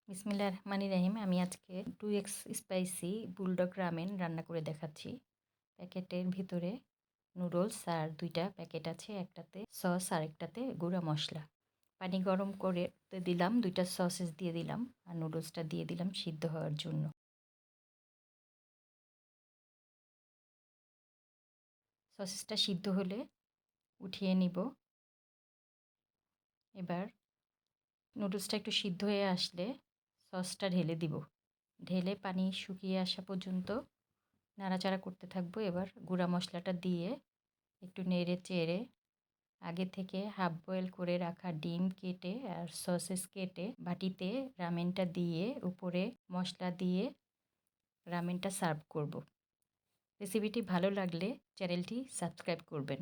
বিসমিল্লাহির রহমানির রহিম। আমি আজকে 2x স্পাইসি বুলডগ রামেন রান্না করে দেখাচ্ছি। প্যাকেটের ভিতরে নুডলস আর 2টা প্যাকেট আছে, একটাতে সস আর একটাতে গুঁড়া মশলা। পানি গরম করে দিলাম, 2টা সসেস দিয়ে দিলাম আর নুডলসটা দিয়ে দিলাম সিদ্ধ হওয়ার জন্য। সসেসটা সিদ্ধ হলে উঠিয়ে নিব। এবার নুডলসটা একটু সিদ্ধ হয়ে আসলে সসটা ঢেলে দিব। ঢেলে পানি শুকিয়ে আসা পর্যন্ত নাড়াচাড়া করতে থাকবো। এবার গুঁড়া মশলাটা দিয়ে একটু নেড়ে চেড়ে আগে থেকে হাফ বয়েল করে রাখা ডিম কেটে আর সসেস কেটে বাটিতে রামেনটা দিয়ে উপরে মশলা দিয়ে রামেনটা সার্ভ করব। রেসিপিটি ভালো লাগলে চ্যানেলটি সাবস্ক্রাইব করবেন।